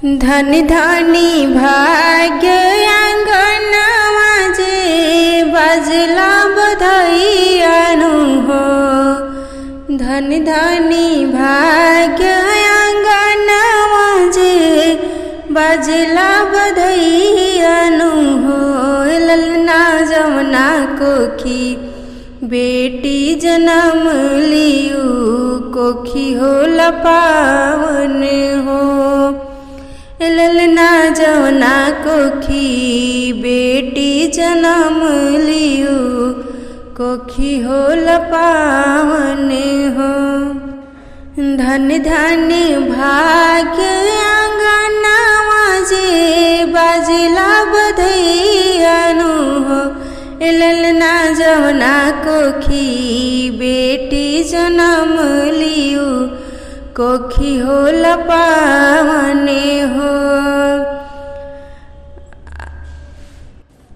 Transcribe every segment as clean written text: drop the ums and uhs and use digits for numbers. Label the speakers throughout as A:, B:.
A: धन धनी भाग्य आंगनवा जे बाजला बधाइयानु हो। धन धनी भाग्य आंगनवा जे बाजला बधाइयानु हो। ललना जमुना कोखी बेटी जन्म लियू कोखी होला पावन हो। ललना जमुना कोखी बेटी जन्म लियू कोखी होला पावन हो। धन धन भाग्य आंगनवा जे बाजला बधाइयानु हो। ललना जमुना कोखी बेटी जन्म लियू कोखी होला पावन हो।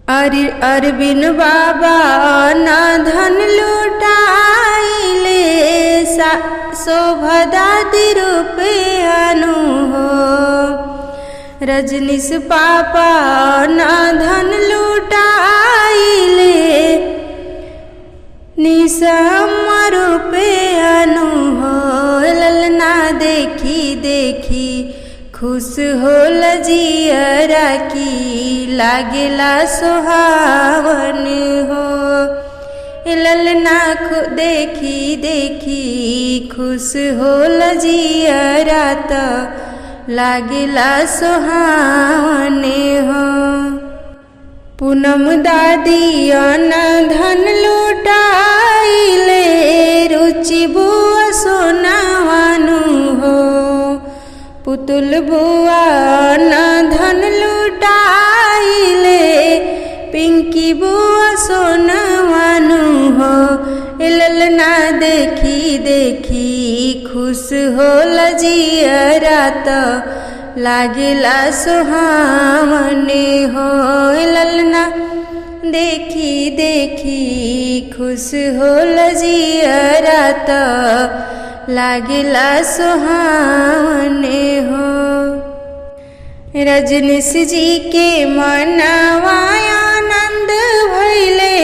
A: अरविंद बाबा ना धन लुटाइले शोभा दादी रुपयानु हो। रजनीश पापा ना धन लुटाइले निशम्मा रुपयानु हो। ललना देखी देखी खुश होल जियरा की लागेला सुहावन हो। ललना देखी देखी खुश होल जियरा तो लागेला सुहावन हो। पूनम दादी ना धन लुटाइले रुचि बुआ सोनावानु हो। पुतुल बुआ ना धन लुटाइले पिंकी बुआ सोनावानु हो। ललना देखी देखी खुश होल जियरा तो लागेला सुहावन हो। ललना देखी देखी खुश होल जियरा तो लागेला सुहावन हो। रजनीश जी के मनवा आनंद भइले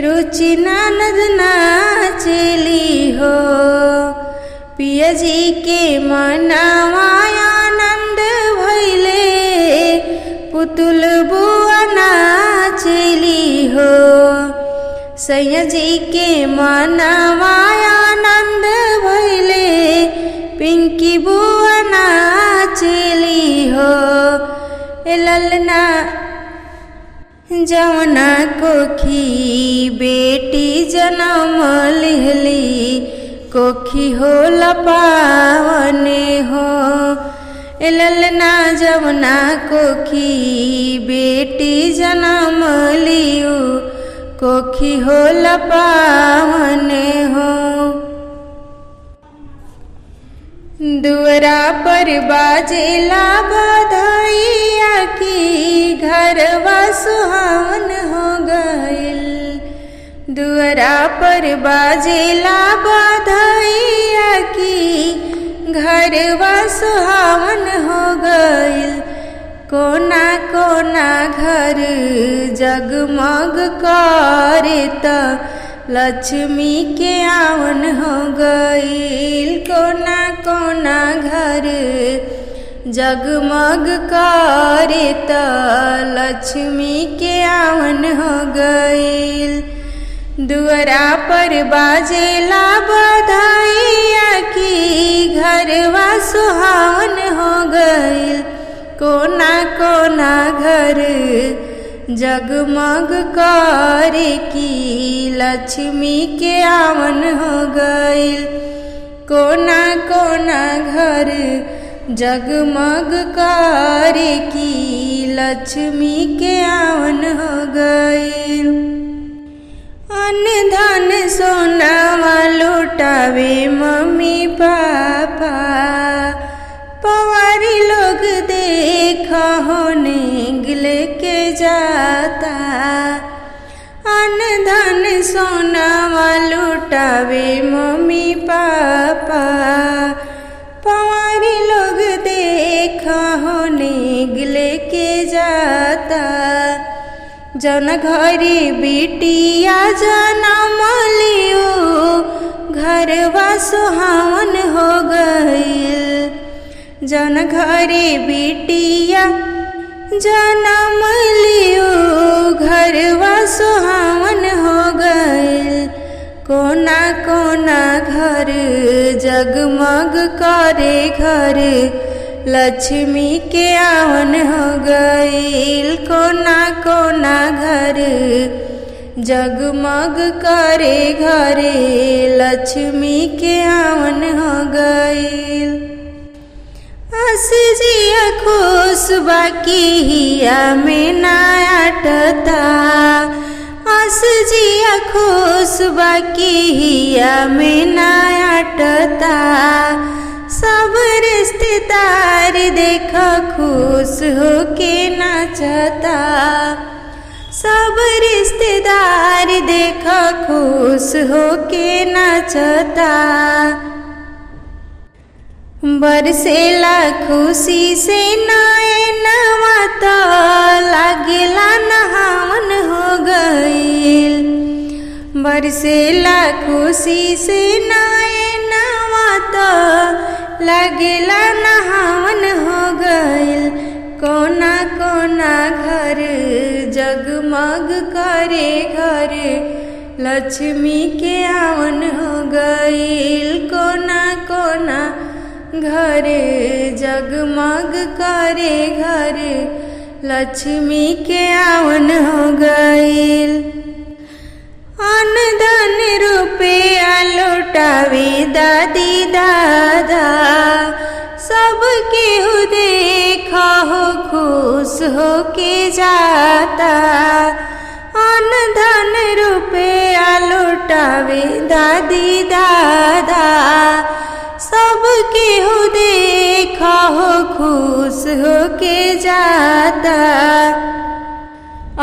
A: रुचि ननद नाचली हो। पिया जी के मनवा आनंद भइले पुतुल बुआ नाचली हो। सैया जी के मनवा आनंद भइले पिंकी बुआ नाचली हो। ललना जमुना कोखी बेटी जन्म लिहली कोखी होला पावन हो। ललना जमुना कोखी बेटी जन्म लियू कोखी होला पावन हो। दुअरा पर बाजेला बधाइया की घरवा सुहावन हो गइल। दुअरा पर बाजेला बधाइया की घरवा सुहावन हो गइल। कोना कोना घर जगमग करे त लक्ष्मी के आवन हो गइल। कोना कोना घर जगमग करे त लक्ष्मी के आवन हो गइल। दुअरा पर बाजेला बधाइया की घरवा सुहावन हो गइल। कोना कोना घर जगमग करे की लक्ष्मी के आवन हो गइल। कोना कोना घर जगमग करे की लक्ष्मी के आवन हो गइल। अन्न धन सोनावा लुटावे मम्मी पापा पवारी लोग देखा होने गिले के जाता। अन्न धन सोनावा लुटावे मम्मी पापा पवारी लोग देखा जौन घरे बिटिया जनम लियो घरवा सुहावन हो गईल। जौन घरे बिटिया जनम लियो घरवा सुहावन हो गईल। कोना कोना घर जगमग करे घर लक्ष्मी के आवन हो गईल। कोना कोना घर जगमग करे घरे लक्ष्मी के आवन हो गईल। हंस जिया खुश बाकी हिया में ना अटता। हंस जिया खुश बाकी हिया में ना अटता। सब रिश्तेदार देखा खुश होके नाचता। सब रिश्तेदार देखा खुश होके नाचता। बरसेला खुशी से नैनवा त लागेला नहावन हो गईल। बरसेला खुशी से नैनवा त लागेला नहावन हो गईल। कोना कोना घर जगमग करे घर लक्ष्मी के आवन हो गईल। कोना कोना घर जगमग करे घर लक्ष्मी के आवन हो गईल। अन्न धन रुपया लौटावे दादी दादा सब केहू देखा हो खुश होके जाता। अन्न धन रुपया लौटावे दादी दादा सब केहू देखा हो खुश होके जाता।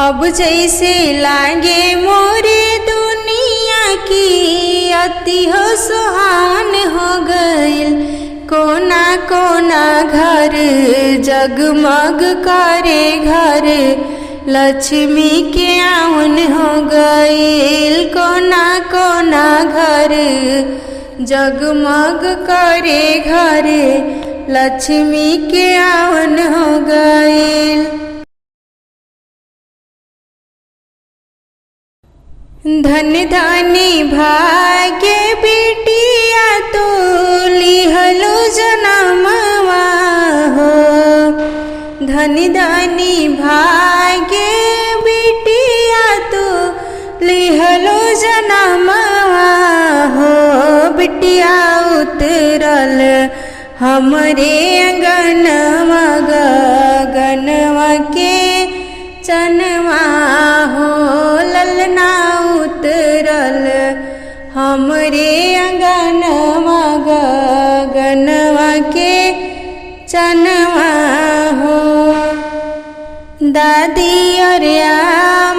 A: अब जैसे लागे मोरे दुनिया की अति हो सुहान हो गईल। कोना कोना घर जगमग करे घर लक्ष्मी के आवन हो गईल। कोना कोना घर जगमग करे घर लक्ष्मी के आवन हो गईल। धन धनी भाग्य बिटिया तो लिहलो जनमवा हो। धन धनी भाग्य बिटिया तो लिहलो जनमवा हो। बिटिया उतरल हमरे अंगनवा गगनवा के चनवा हो। ललना उतरल हमरे अंगनवा गगनवा के चनवा हो। दादी अरे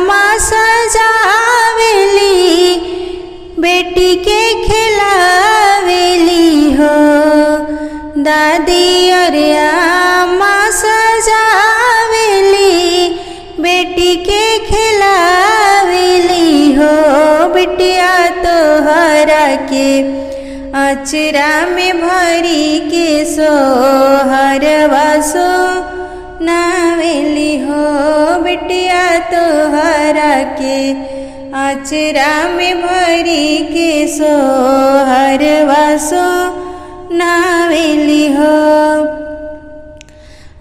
A: माँ सजावेली बेटी के खिलावेली हो। दादी अरे माँ सजावेली बेटी के खिलावेली हो। बिटिया तोहरा के अचरा में भरी के सोहरवा सो नावेली हो। बिटिया तोहरा के अचरा में भरी के सोहरवा सो नावेली हो।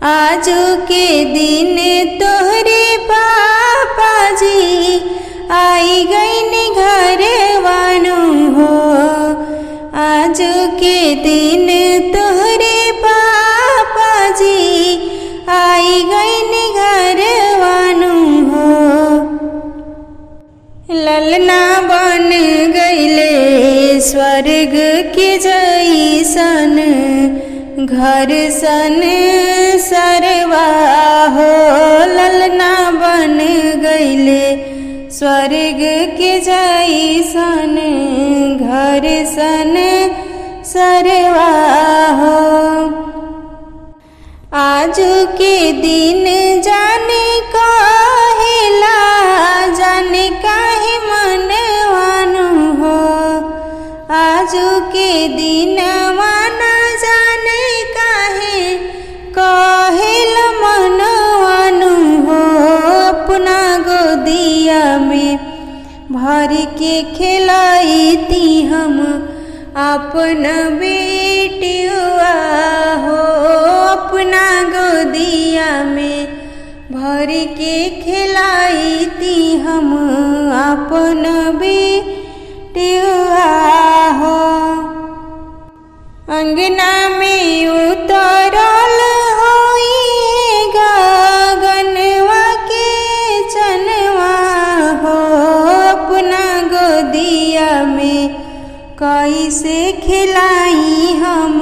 A: आजू के दिन तोहरे पापा जी आई गईन घर वानु हो। आजू के दिन तोहरे पापा जी आई गईन घर वानु हो। ललना बन गईले स्वर्ग के जैसन घर सन सरवा हो। ललना बन गईले स्वर्ग के जैसन घर सन सरवा हो। आजू के दिन जाने कहेला दिनवा न जाने काहे कहेल मनवानु हो अपना गोदिया में भर के खिलाईती हम अपन बेटिया हो अपना गोदिया में भर के खिलाईती हम अपन बेटिया हो। अंगना में उतरल होई गगनवा के चनवा हो अपना गोदिया में कैसे खिलाई हम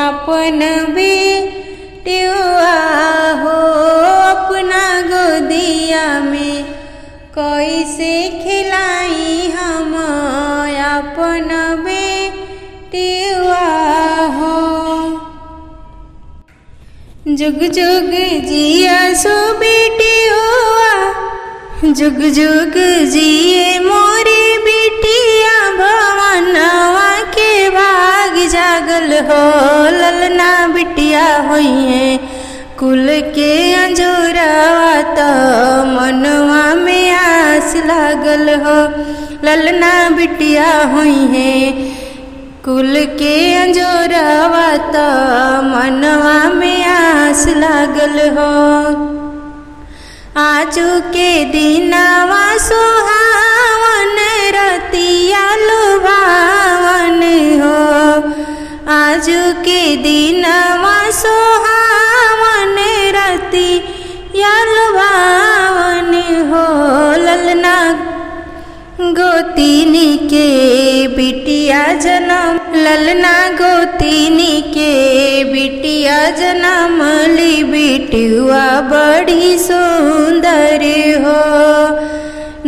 A: अपन बेटिया हो अपना गोदिया में कैसे खिलाई हम अपन बेटिया हो। जुग जुग जिया सो बेटिया जुग जुग जिए मोरी बिटिया भवनवा के भाग जागल हो ललना बिटिया होई है कुल के अंजोरावा तो मनवा में आस लागल हो ललना बिटिया होई है कुल के अंजोरावा तो मनवा में आस लागल हो। आजू के दिनवा सुहावन रतिया लुभावन हो आजू के दिनवा सुहावन रतिया लुभावन हो ललना गोतिनी के बिटिया जन्म ललना गोतिनी के बिटिया जन्म ली बिटिया बड़ी सुंदर हो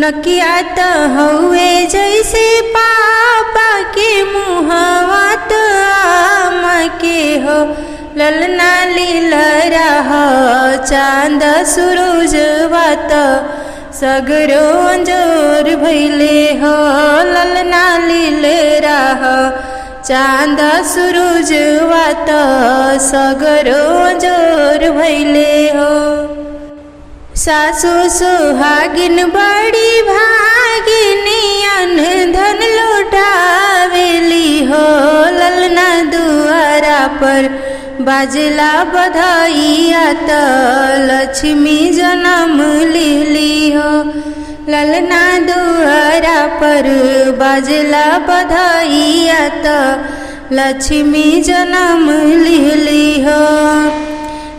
A: नकिया तो हुए जैसे पापा के मुहवा तो आम के हो ललना लीलरा हो चांद सूरजवा तो सगरो अंजोर भैले हो ललना लीलरा हो चांद सूरजवा तो सगरो अंजोर भैले हो। सासु सुहागिन बड़ी भागिनियन धन लुटावेली हो ललना दुआरा पर बाजला बधाइया तो लक्ष्मी जन्म लिहली हो ललना दुआरा पर बाजला बधाइया तो लक्ष्मी जन्म लिहली हो।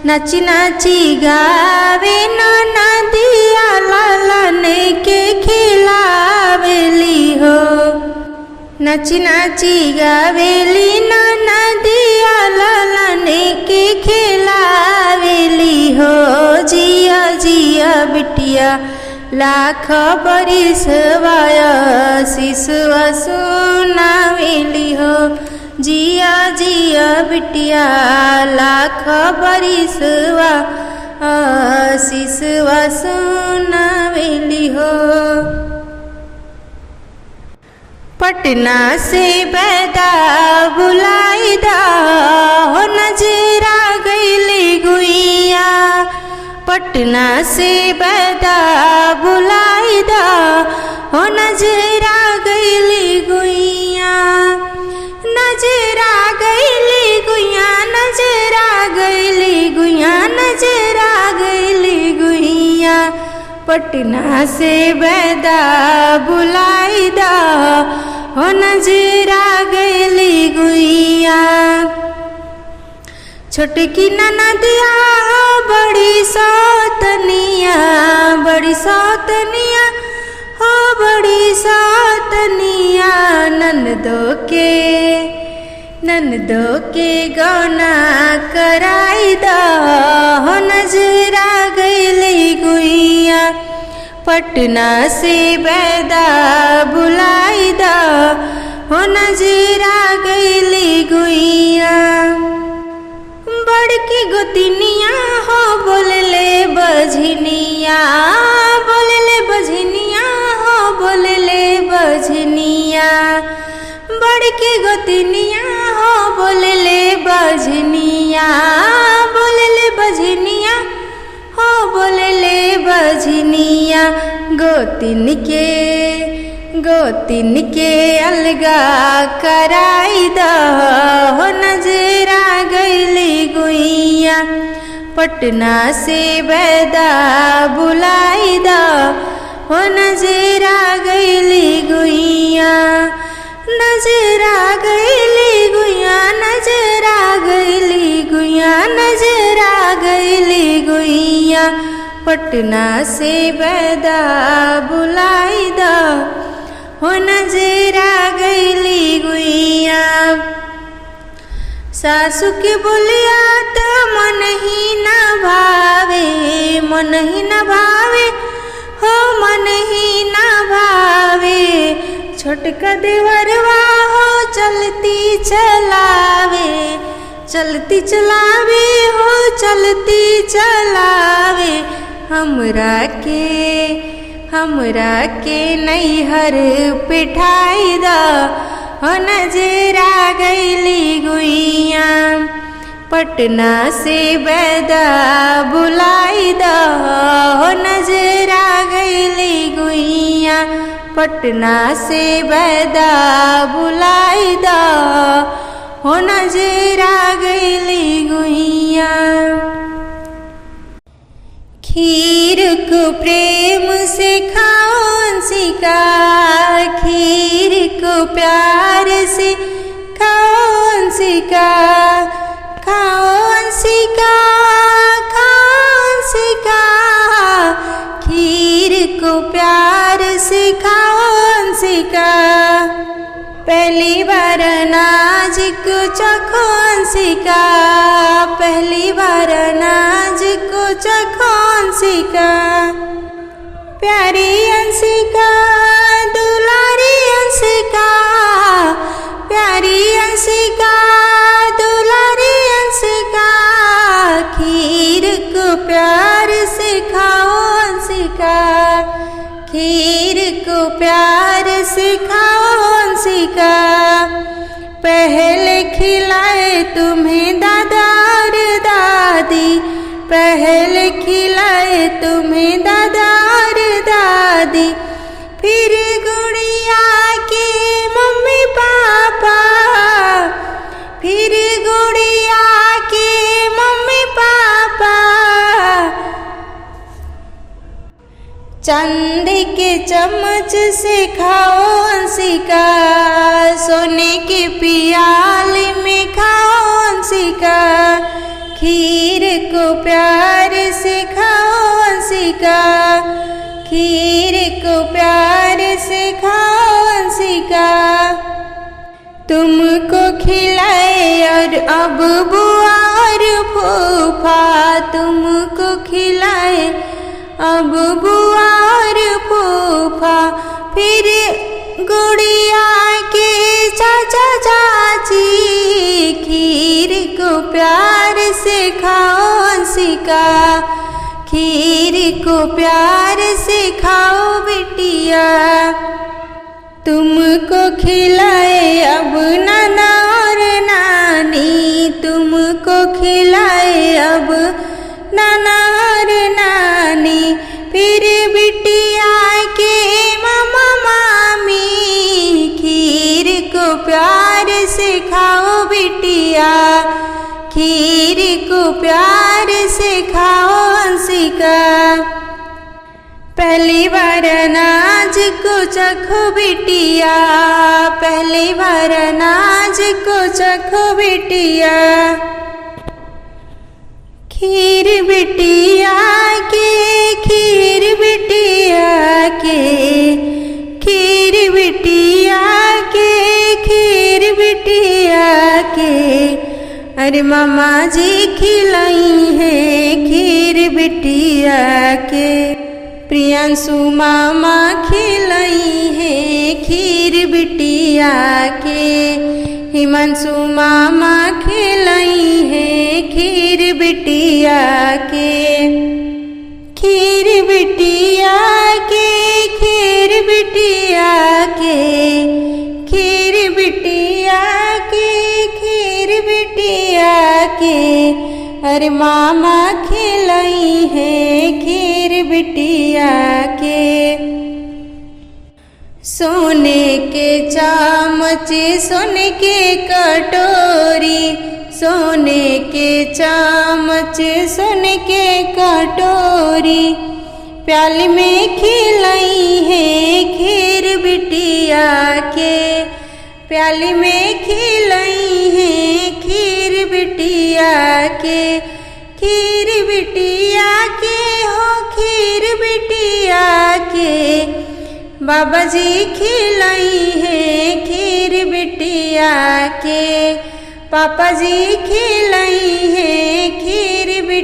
A: नाची नाची गावे नदिया लालन के खिलावेली हो नाची नाची गावेली नदिया लालन के खिलावेली हो जिया जिया बिटिया लाख बरिस वाया शिशुआ सुनावेली हो जिया जिया बिटिया लाख बरिसवा शिशुआ सुनावेली हो। पटना से बैदा बुलाई दा हो नजरा गईली गुइया पटना से बैदा बुलाई दा हो नजरा गईली गुइया नजरा गईली गुइया नजरा गईली गुइया नजरा गईली गुइया पटना से बैदा बुलाई दा हो नजरा गईली गुइया। छोटकी ननदिया बड़ी सौतनिया हो बड़ी सौतनिया ननदो के गौना कराई दा हो नजरा गईली गुइया पटना से बैदा बुलाई दा हो नजरा गईली गुइया। बड़की गोतिनिया हो बोलले बझनिया हो बोलले बझनिया बड़की गोतिनिया हो बोलले बजनिया, बोलले बजनिया हो बोलले बजनिया। गोतिन के अलगा कराई दहो, नजरा गईली गुइया। पटना से बैदा बुलाई दहो, नजरा गईली गुइया। नजरा गईली गुइया, नजरा गईली गुइया, नजरा गईली गुइया। पटना से बैदा बुलाई दहो, नजरा गईली गुइया। सासु के बोलिया तो मन ही न भावे, मन ही न भावे हो, मन ही न भावे। छोटका देवरवा हो चलती चलावे, चलती चलावे हो, चलती चलावे। हमरा के नैहर पिठाई दहो, नजरा गईली गुइया। पटना से बैदा बुलाई दहो, नजरा गईली गुइया। पटना से बैदा बुलाई दहो, नजरा गईली गुइया। खीर को प्रेम से खाओ अंशिका, खीर को प्यार से खाओ अंशिका। खाओ अंशिका, खाओ अंशिका, खीर को प्यार से खाओ अंशिका। पहली बार अनाज को चखो अंशिका, पहली बार अनाज को चखो अंशिका। प्यारी अंशिका, दुलारी अंशिका, प्यारी अंशिका, दुलारी अंशिका। खीर को प्यार से खाओ अंशिका, खीर को प्यार से खाओ अंशिका। पहले खिलाए तुम्हें दादा और दादी, पहले खिलाए तुम्हें दादा और दादी। फिर गुड़िया के मम्मी पापा, फिर गुड़िया के मम्मी पापा। चांदी के चम्मच से खाओ अंशिका, सोने के पियाले में खाओ अंशिका। खीर को प्यार से खाओ अंशिका, खीर को प्यार से खाओ अंशिका। तुमको खिलाए और अब बुआ और फूफा, तुमको खिलाए अब बुआ और फूफा। फिर गुड़िया के चाचा चाची, खीर को प्यार से खाओ अंशिका, खीर को प्यार से खाओ बिटिया। तुमको खिलाए अब नाना और नानी, तुमको खिलाए अब नाना और नानी। फिर बिटिया के मामा मामी, खीर को प्यार से खाओ बिटिया, खीर को प्यार से खाओ अंशिका। पहली बार अनाज को चखो बिटिया, पहली बार अनाज को चखो बिटिया। खीर बिटिया के, खीर बिटिया के, खीर बिटिया के, खीर बिटिया के। अरे मामा जी खिलाई है खीर बिटिया के। प्रियांशु मामा खिलाई है खीर बिटिया के। हिमांशु मामा खिलाई है खीर बिटिया के। खीर बिटिया के, खीर बिटिया के, खीर बिटिया बिटिया के, खीर बिटिया के, अरे मामा खिलाई है खीर बिटिया के। सोने के चामच सोने के कटोरी, सोने के चामच सोने के कटोरी, प्याली में खिलाई है खीर बिटिया के, प्याली में खिलाई है खीर बिटिया के। खीर बिटिया के हो खीर बिटिया के, बाबा जी खिलाई है खीर बिटिया के, पापा जी खिलाई है खीर बिटिया